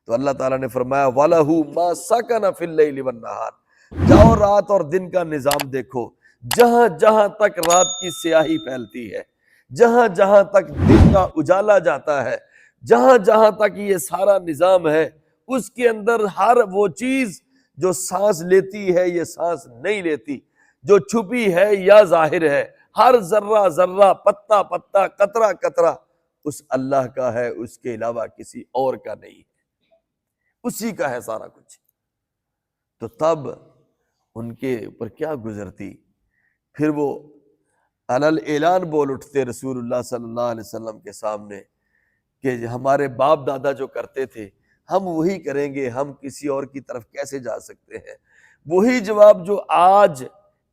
تو اللہ تعالیٰ نے فرمایا وَلَهُ مَا سَكَنَ فِي اللَّيْلِ وَالنَّهَارِ، جاؤ رات اور دن کا نظام دیکھو، جہاں جہاں تک رات کی سیاہی پھیلتی ہے، جہاں جہاں تک دن کا اجالا جاتا ہے، جہاں جہاں تک یہ سارا نظام ہے، اس کے اندر ہر وہ چیز جو سانس لیتی ہے یہ سانس نہیں لیتی، جو چھپی ہے یا ظاہر ہے، ہر ذرہ ذرہ، پتا پتا، قطرہ قطرہ اس اللہ کا ہے، اس کے علاوہ کسی اور کا نہیں ہے، اسی کا ہے سارا کچھ۔ تو تب ان کے اوپر کیا گزرتی، پھر وہ علل اعلان بول اٹھتے رسول اللہ صلی اللہ علیہ وسلم کے سامنے کہ ہمارے باپ دادا جو کرتے تھے ہم وہی کریں گے، ہم کسی اور کی طرف کیسے جا سکتے ہیں۔ وہی جواب جو آج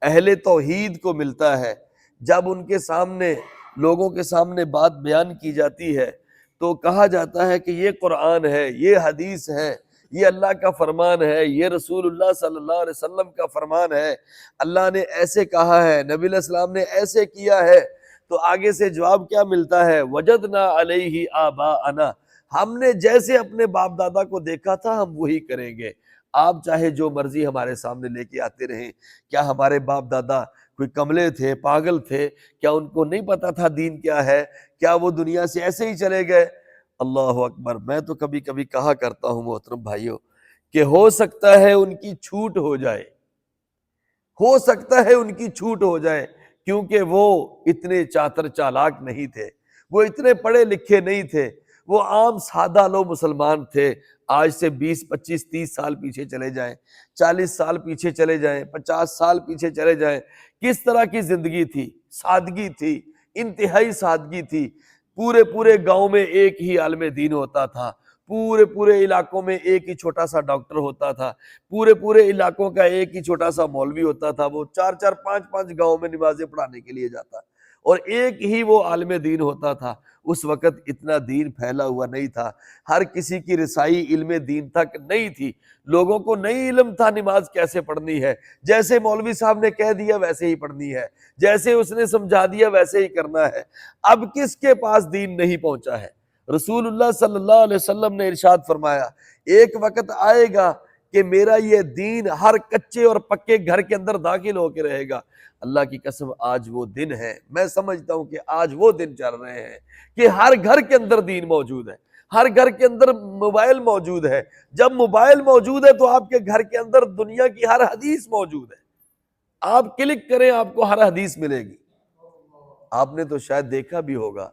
اہل توحید کو ملتا ہے، جب ان کے سامنے، لوگوں کے سامنے بات بیان کی جاتی ہے تو کہا جاتا ہے کہ یہ قرآن ہے، یہ حدیث ہے، یہ اللہ کا فرمان ہے، یہ رسول اللہ صلی اللہ علیہ وسلم کا فرمان ہے، اللہ نے ایسے کہا ہے، نبی علیہ السلام نے ایسے کیا ہے، تو آگے سے جواب کیا ملتا ہے؟ وجدنا علیہ آباءنا، ہم نے جیسے اپنے باپ دادا کو دیکھا تھا ہم وہی کریں گے، آپ چاہے جو مرضی ہمارے سامنے لے کے آتے رہیں۔ کیا ہمارے باپ دادا کوئی کملے تھے، پاگل تھے؟ کیا ان کو نہیں پتا تھا دین کیا ہے؟ کیا وہ دنیا سے ایسے ہی چلے گئے؟ اللہ اکبر۔ میں تو کبھی کبھی کہا کرتا ہوں محترم بھائیوں کہ ہو سکتا ہے ان کی چھوٹ ہو جائے، ہو سکتا ہے ان کی چھوٹ ہو جائے، کیونکہ وہ اتنے چاتر چالاک نہیں تھے، وہ اتنے پڑھے لکھے نہیں تھے، وہ عام سادہ لو مسلمان تھے۔ آج سے 20 25 30 سال پیچھے چلے جائیں، 40 سال پیچھے چلے جائیں، 50 سال پیچھے چلے جائیں، کس طرح کی زندگی تھی؟ سادگی تھی، انتہائی سادگی تھی۔ پورے پورے گاؤں میں ایک ہی عالم دین ہوتا تھا، پورے پورے علاقوں میں ایک ہی چھوٹا سا ڈاکٹر ہوتا تھا، پورے پورے علاقوں کا ایک ہی چھوٹا سا مولوی ہوتا تھا، وہ 4 4 5 5 گاؤں میں نمازیں پڑھانے کے لیے جاتا، اور ایک ہی وہ عالم دین ہوتا تھا۔ اس وقت اتنا دین پھیلا ہوا نہیں تھا، ہر کسی کی رسائی علم دین تک نہیں تھی، لوگوں کو نہیں علم تھا نماز کیسے پڑھنی ہے، جیسے مولوی صاحب نے کہہ دیا ویسے ہی پڑھنی ہے، جیسے اس نے سمجھا دیا ویسے ہی کرنا ہے۔ اب کس کے پاس دین نہیں پہنچا ہے؟ رسول اللہ صلی اللہ علیہ وسلم نے ارشاد فرمایا ایک وقت آئے گا کہ میرا یہ دین ہر کچے اور پکے گھر کے اندر داخل ہو کے رہے گا۔ اللہ کی قسم آج وہ دن ہے، میں سمجھتا ہوں کہ آج وہ دن چل رہے ہیں کہ ہر گھر کے اندر دین موجود ہے، ہر گھر کے اندر موبائل موجود ہے۔ جب موبائل موجود ہے تو آپ کے گھر کے اندر دنیا کی ہر حدیث موجود ہے، آپ کلک کریں آپ کو ہر حدیث ملے گی۔ آپ نے تو شاید دیکھا بھی ہوگا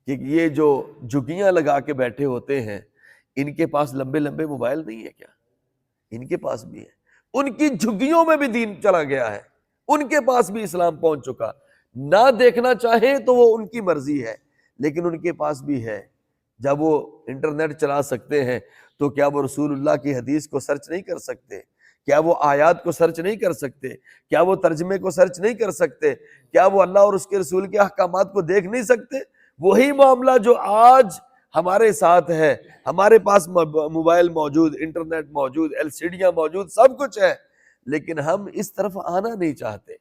کہ یہ جو جھگیاں لگا کے بیٹھے ہوتے ہیں ان کے پاس لمبے لمبے موبائل نہیں ہے کیا؟ ان کے پاس بھی ہے، ان کی جھگیوں میں بھی دین چلا گیا ہے، ان کے پاس بھی اسلام پہنچ چکا، نہ دیکھنا چاہیں تو وہ ان کی مرضی ہے، لیکن ان کے پاس بھی ہے۔ جب وہ انٹرنیٹ چلا سکتے ہیں تو کیا وہ رسول اللہ کی حدیث کو سرچ نہیں کر سکتے؟ کیا وہ آیات کو سرچ نہیں کر سکتے؟ کیا وہ ترجمے کو سرچ نہیں کر سکتے؟ کیا وہ اللہ اور اس کے رسول کے احکامات کو دیکھ نہیں سکتے؟ وہی معاملہ جو آج ہمارے ساتھ ہے، ہمارے پاس موبائل موجود، انٹرنیٹ موجود، ایل سی ڈیاں موجود، سب کچھ ہے، لیکن ہم اس طرف آنا نہیں چاہتے۔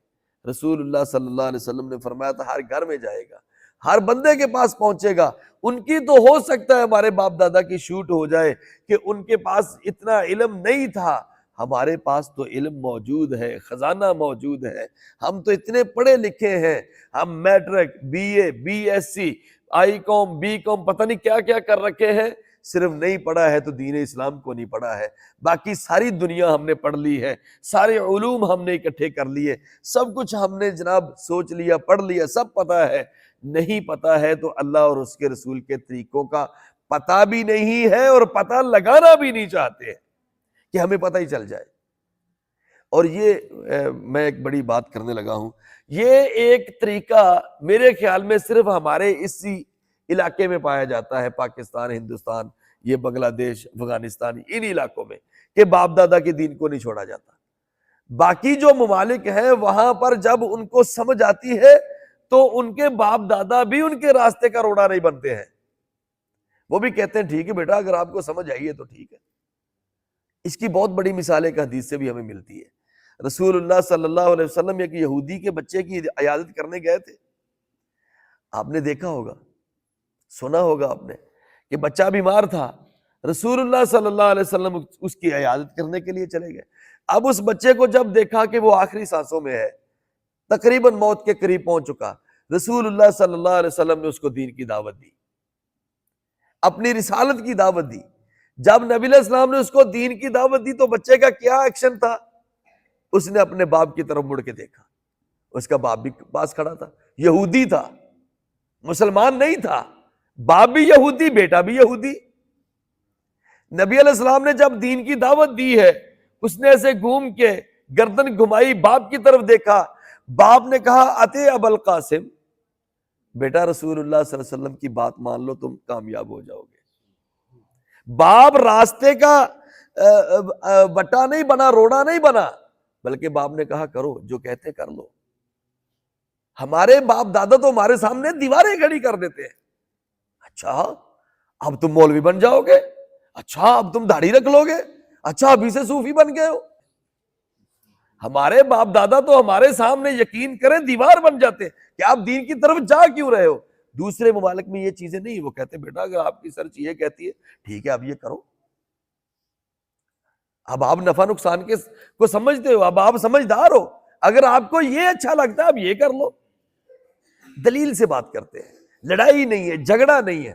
رسول اللہ صلی اللہ علیہ وسلم نے فرمایا تھا ہر گھر میں جائے گا، ہر بندے کے پاس پہنچے گا۔ ان کی تو ہو سکتا ہے ہمارے باپ دادا کی شوٹ ہو جائے کہ ان کے پاس اتنا علم نہیں تھا، ہمارے پاس تو علم موجود ہے، خزانہ موجود ہے، ہم تو اتنے پڑھے لکھے ہیں، ہم matric, B A, B S C, I com, B com, پتہ نہیں کیا کیا کر رکھے ہیں، صرف نہیں پڑھا ہے تو دین اسلام کو نہیں پڑھا ہے، باقی ساری دنیا ہم نے پڑھ لی ہے، سارے علوم ہم نے اکٹھے کر لیے، سب کچھ ہم نے جناب سوچ لیا، پڑھ لیا، سب پتہ ہے۔ نہیں پتہ ہے تو اللہ اور اس کے رسول کے طریقوں کا پتہ بھی نہیں ہے، اور پتہ لگانا بھی نہیں چاہتے ہیں کہ ہمیں پتہ ہی چل جائے۔ اور یہ میں ایک بڑی بات کرنے لگا ہوں، یہ ایک طریقہ میرے خیال میں صرف ہمارے اسی علاقے میں پایا جاتا ہے، پاکستان، ہندوستان، یہ بنگلہ دیش، افغانستان، ان علاقوں میں، کہ باپ دادا کے دین کو نہیں چھوڑا جاتا۔ باقی جو ممالک ہیں وہاں پر جب ان کو سمجھ آتی ہے تو ان کے باپ دادا بھی ان کے راستے کا روڑا نہیں بنتے ہیں، وہ بھی کہتے ہیں ٹھیک ہے بیٹا اگر آپ کو سمجھ آئی ہے تو ٹھیک ہے۔ اس کی بہت بڑی مثال ایک حدیث سے بھی ہمیں ملتی ہے۔ رسول اللہ صلی اللہ علیہ وسلم ایک یہودی کے بچے کی عیادت کرنے گئے تھے، آپ نے دیکھا ہوگا، سنا ہوگا آپ نے کہ بچہ بیمار تھا، رسول اللہ صلی اللہ علیہ وسلم اس کی عیادت کرنے کے لیے چلے گئے۔ اب اس بچے کو جب دیکھا کہ وہ آخری سانسوں میں ہے، تقریباً موت کے قریب پہنچ چکا، رسول اللہ صلی اللہ علیہ وسلم نے اس کو دین کی دعوت دی، اپنی رسالت کی دعوت دی۔ جب نبی علیہ السلام نے اس کو دین کی دعوت دی تو بچے کا کیا ایکشن تھا؟ اس نے اپنے باپ کی طرف مڑ کے دیکھا، اس کا باپ بھی پاس کھڑا تھا، یہودی تھا، مسلمان نہیں تھا، باپ بھی یہودی، بیٹا بھی یہودی۔ نبی علیہ السلام نے جب دین کی دعوت دی ہے، اس نے ایسے گھوم کے گردن گھمائی، باپ کی طرف دیکھا، باپ نے کہا اتے ابو القاسم، بیٹا رسول اللہ صلی اللہ علیہ وسلم کی بات مان لو، تم کامیاب ہو جاؤ گے۔ باپ راستے کا بٹا نہیں بنا، روڑا نہیں بنا، بلکہ باپ نے کہا کرو جو کہتے کر لو۔ ہمارے باپ دادا تو ہمارے سامنے دیواریں کھڑی کر دیتے ہیں، اچھا اب تم مولوی بن جاؤ گے، اچھا اب تم داڑھی رکھ لو گے، اچھا ابھی سے صوفی بن گئے ہو۔ ہمارے باپ دادا تو ہمارے سامنے یقین کریں دیوار بن جاتے ہیں کہ آپ دین کی طرف جا کیوں رہے ہو۔ دوسرے ممالک میں یہ چیزیں نہیں، وہ کہتے بیٹا اگر آپ کی سرچ یہ کہتی ہے ٹھیک ہے اب یہ کرو، اب آپ نفع نقصان کو سمجھتے ہو، اب آپ سمجھدار ہو، اگر آپ کو یہ اچھا لگتا ہے اب یہ کر لو۔ دلیل سے بات کرتے ہیں، لڑائی نہیں ہے، جھگڑا نہیں ہے،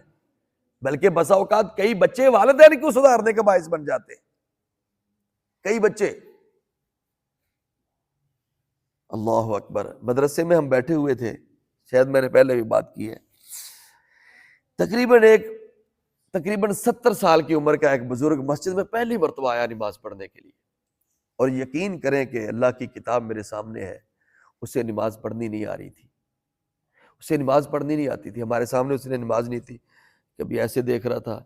بلکہ بسا اوقات کئی بچے والدین کو سدھارنے کا باعث بن جاتے ہیں۔ کئی بچے، اللہ اکبر، مدرسے میں ہم بیٹھے ہوئے تھے، شاید میں نے پہلے بھی بات کی ہے، تقریباً 70 سال کی عمر کا ایک بزرگ مسجد میں پہلی مرتبہ آیا نماز پڑھنے کے لیے، اور یقین کریں کہ اللہ کی کتاب میرے سامنے ہے، اسے نماز پڑھنی نہیں آ رہی تھی، اسے نماز پڑھنی نہیں آتی تھی، ہمارے سامنے اس نے نماز نہیں تھی، کبھی ایسے دیکھ رہا تھا،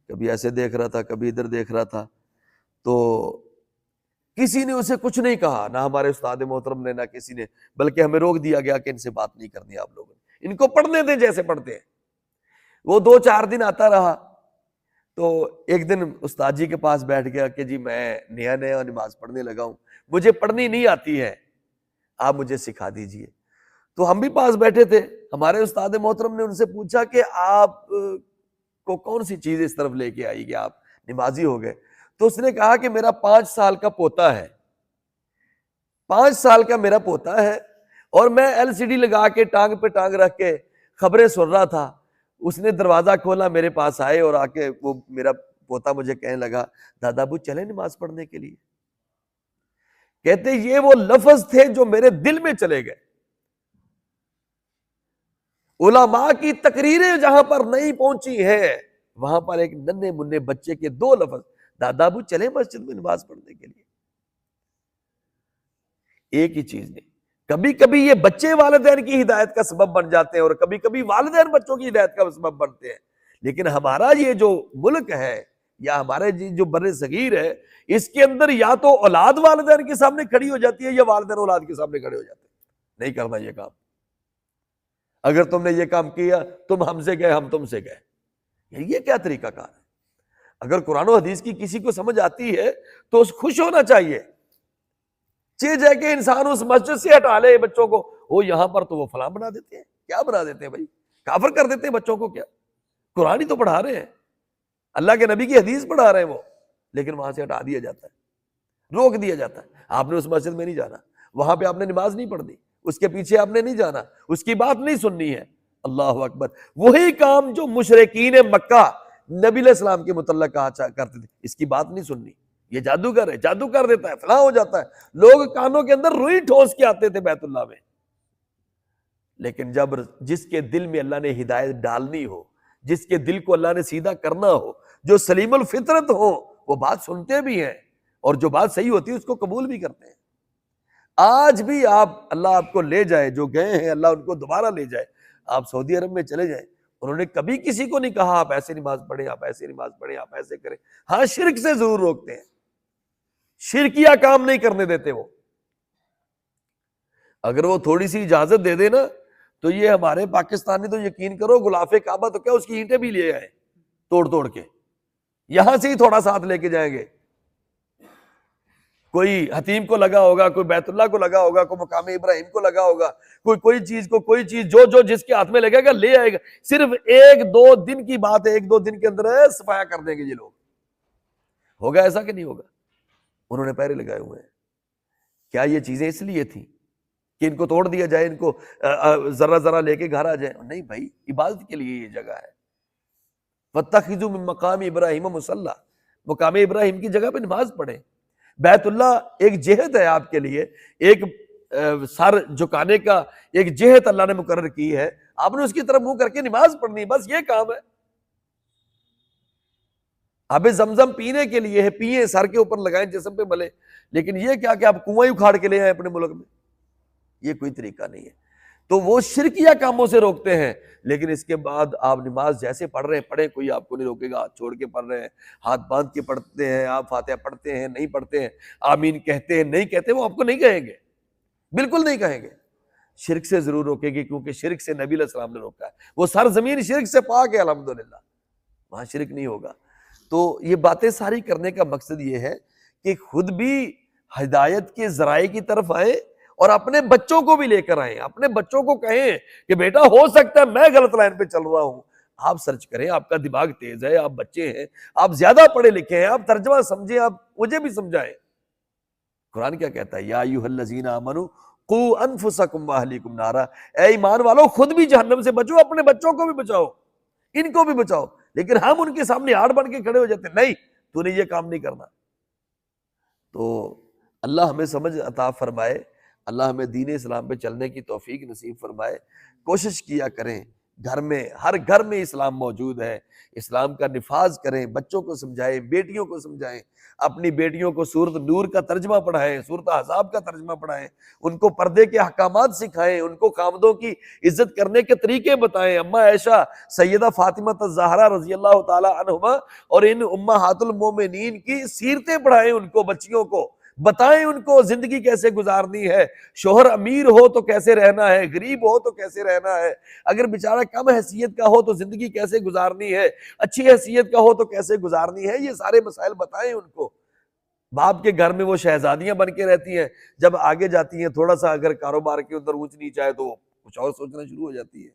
کبھی ایسے دیکھ رہا تھا، کبھی ادھر دیکھ رہا تھا، تو کسی نے اسے کچھ نہیں کہا، نہ ہمارے استاد محترم نے، نہ کسی نے، بلکہ ہمیں روک دیا گیا کہ ان سے بات نہیں کرنی آپ لوگوں نے، ان کو پڑھنے دیں جیسے پڑھتے ہیں۔ وہ 2-4 دن آتا رہا، تو ایک دن استاد جی کے پاس بیٹھ گیا کہ جی میں نیا نماز پڑھنے لگا ہوں، مجھے پڑھنی نہیں آتی ہے، آپ مجھے سکھا دیجئے۔ تو ہم بھی پاس بیٹھے تھے، ہمارے استاد محترم نے ان سے پوچھا کہ آپ کو کون سی چیز اس طرف لے کے آئی کہ آپ نمازی ہو گئے؟ تو اس نے کہا کہ میرا 5 سال کا پوتا ہے، 5 سال کا میرا پوتا ہے، اور میں LCD لگا کے ٹانگ پہ ٹانگ رکھ کے خبریں سن رہا تھا، اس نے دروازہ کھولا، میرے پاس آئے اور آ کے وہ میرا پوتا مجھے کہنے لگا دادا ابو چلے نماز پڑھنے کے لیے۔ کہتے یہ وہ لفظ تھے جو میرے دل میں چلے گئے۔ علماء کی تقریریں جہاں پر نہیں پہنچی ہیں، وہاں پر ایک ننھے منھے بچے کے 2 لفظ، دادا ابو چلے مسجد میں نماز پڑھنے کے لیے۔ ایک ہی چیز نہیں، کبھی کبھی یہ بچے والدین کی ہدایت کا سبب بن جاتے ہیں، اور کبھی کبھی والدین بچوں کی ہدایت کا سبب بنتے ہیں، لیکن ہمارا یہ جو ملک ہے یا ہمارے جو بر صغیر ہے، اس کے اندر یا تو اولاد والدین کے سامنے کھڑی ہو جاتی ہے یا والدین اولاد کے سامنے کھڑے ہو جاتے ہیں، نہیں کرنا یہ کام، اگر تم نے یہ کام کیا تم ہم سے گئے ہم تم سے گئے، یہ کیا طریقہ کار ہے؟ اگر قرآن و حدیث کی کسی کو سمجھ آتی ہے تو اس خوش ہونا چاہیے، چیز ہے کہ انسان اس مسجد سے ہٹا لے بچوں کو، وہ یہاں پر تو وہ فلاں بنا دیتے ہیں، کیا بنا دیتے ہیں بھائی، کافر کر دیتے ہیں بچوں کو، کیا قرآن ہی تو پڑھا رہے ہیں، اللہ کے نبی کی حدیث پڑھا رہے ہیں وہ، لیکن وہاں سے ہٹا دیا جاتا ہے، روک دیا جاتا ہے، آپ نے اس مسجد میں نہیں جانا، وہاں پہ آپ نے نماز نہیں پڑھنی، اس کے پیچھے آپ نے نہیں جانا، اس کی بات نہیں سننی ہے۔ اللہ اکبر، وہی کام جو مشرکین مکہ نبی علیہ السلام کے متعلق کہا کرتے تھے، اس کی بات نہیں سننی، یہ جادوگر ہے، جادو کر دیتا ہے، فلاں ہو جاتا ہے، لوگ کانوں کے اندر روئی ٹھوس کے آتے تھے بیت اللہ میں، لیکن جب جس کے دل میں اللہ نے ہدایت ڈالنی ہو، جس کے دل کو اللہ نے سیدھا کرنا ہو، جو سلیم الفطرت ہو، وہ بات سنتے بھی ہیں، اور جو بات صحیح ہوتی ہے اس کو قبول بھی کرتے ہیں۔ آج بھی اللہ آپ کو لے جائے، جو گئے ہیں اللہ ان کو دوبارہ لے جائے، آپ سعودی عرب میں چلے جائیں، انہوں نے کبھی کسی کو نہیں کہا آپ ایسے نماز پڑھیں، آپ ایسے نماز پڑھیں، آپ ایسے کریں، ہاں شرک سے ضرور روکتے ہیں، شرکیہ کام نہیں کرنے دیتے وہ، اگر وہ تھوڑی سی اجازت دے دے نا تو یہ ہمارے پاکستانی تو یقین کرو غلاف کعبہ تو کیا اس کی اینٹیں بھی لے آئے توڑ توڑ کے، یہاں سے ہی تھوڑا ساتھ لے کے جائیں گے، کوئی حتیم کو لگا ہوگا، کوئی بیت اللہ کو لگا ہوگا، کوئی مقام ابراہیم کو لگا ہوگا، کوئی چیز جو جس کے ہاتھ میں لگے گا لے آئے گا، صرف 1-2 دن کی بات ہے، 1-2 دن کے اندر صفایا کر دیں گے یہ لوگ، ہوگا ایسا کہ نہیں ہوگا؟ انہوں نے پہرے لگائے ہوئے ہیں. کیا یہ چیزیں اس لیے تھیں کہ ان کو توڑ دیا جائے، ان کو ذرا ذرا لے کے گھر آ جائیں؟ نہیں بھائی، عبادت کے لیے یہ جگہ ہے. وَاتَّخِذُوا مِن مَقَامِ إِبْرَاهِيمَ مُصَلًّى، مقام ابراہیم کی جگہ پہ نماز پڑھیں. بیت اللہ ایک جہت ہے آپ کے لیے، ایک سر جھکانے کا ایک جہت اللہ نے مقرر کی ہے، آپ نے اس کی طرف منہ کر کے نماز پڑھنی، بس یہ کام ہے. آب زمزم پینے کے لیے ہے، پیئیں، سر کے اوپر لگائیں، جسم پہ ملیں، لیکن یہ کیا کہ آپ کنویں اکھاڑ کے لے آئیں اپنے ملک میں، یہ کوئی طریقہ نہیں ہے. تو وہ شرکیہ کاموں سے روکتے ہیں، لیکن اس کے بعد آپ نماز جیسے پڑھ رہے ہیں پڑھیں، کوئی آپ کو نہیں روکے گا. ہاتھ چھوڑ کے پڑھ رہے ہیں، ہاتھ باندھ کے پڑھتے ہیں، آپ فاتحہ پڑھتے ہیں نہیں پڑھتے ہیں، آمین کہتے ہیں نہیں کہتے، وہ آپ کو نہیں کہیں گے، بالکل نہیں کہیں گے. شرک سے ضرور روکے گی، کیونکہ شرک سے نبی علیہ السلام نے روکا ہے. وہ سرزمین شرک سے پاک ہے الحمدللہ، وہاں شرک نہیں ہوگا. تو یہ باتیں ساری کرنے کا مقصد یہ ہے کہ خود بھی ہدایت کے ذرائع کی طرف آئیں اور اپنے بچوں کو بھی لے کر آئیں. اپنے بچوں کو کہیں کہ بیٹا ہو سکتا ہے میں غلط لائن پہ چل رہا ہوں، آپ سرچ کریں، آپ کا دماغ تیز ہے، آپ بچے ہیں، آپ زیادہ پڑھے لکھے ہیں، آپ ترجمہ سمجھیں، آپ مجھے بھی سمجھائیں. قرآن کیا کہتا ہے؟ یا ایھا الذین آمنوا قوا انفسکم واہلیکم نارا، اے ایمان والو خود بھی جہنم سے بچو، اپنے بچوں کو بھی بچاؤ، ان کو بھی بچاؤ. لیکن ہم ان کے سامنے ہار بن کے کھڑے ہو جاتے ہیں، نہیں تو نے یہ کام نہیں کرنا. تو اللہ ہمیں سمجھ عطا فرمائے، اللہ ہمیں دین اسلام پہ چلنے کی توفیق نصیب فرمائے. کوشش کیا کریں، گھر میں، ہر گھر میں اسلام موجود ہے، اسلام کا نفاذ کریں، بچوں کو سمجھائیں، بیٹیوں کو سمجھائیں، اپنی بیٹیوں کو سورۃ نور کا ترجمہ پڑھائیں، سورۃ احزاب کا ترجمہ پڑھائیں، ان کو پردے کے احکامات سکھائیں، ان کو خامدوں کی عزت کرنے کے طریقے بتائیں. اماں عائشہ، سیدہ فاطمہ الزہرا رضی اللہ تعالی عنہما اور ان امہات المومنین کی سیرتیں پڑھائیں، ان کو، بچیوں کو بتائیں ان کو زندگی کیسے گزارنی ہے، شوہر امیر ہو تو کیسے رہنا ہے، غریب ہو تو کیسے رہنا ہے، اگر بیچارہ کم حیثیت کا ہو تو زندگی کیسے گزارنی ہے، اچھی حیثیت کا ہو تو کیسے گزارنی ہے. یہ سارے مسائل بتائیں ان کو. باپ کے گھر میں وہ شہزادیاں بن کے رہتی ہیں، جب آگے جاتی ہیں تھوڑا سا اگر کاروبار کے اندر اونچ نیچ آئے تو کچھ اور سوچنا شروع ہو جاتی ہے.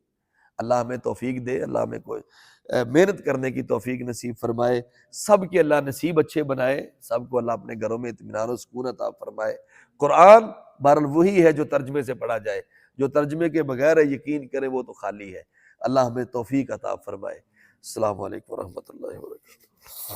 اللہ ہمیں توفیق دے، اللہ ہمیں کوئی محنت کرنے کی توفیق نصیب فرمائے. سب کے اللہ نصیب اچھے بنائے، سب کو اللہ اپنے گھروں میں اطمینان و سکون عطا فرمائے. قرآن بہرحال وہی ہے جو ترجمے سے پڑھا جائے، جو ترجمے کے بغیر یقین کرے وہ تو خالی ہے. اللہ ہمیں توفیق عطا فرمائے. السلام علیکم ورحمۃ اللہ وبرکاتہ.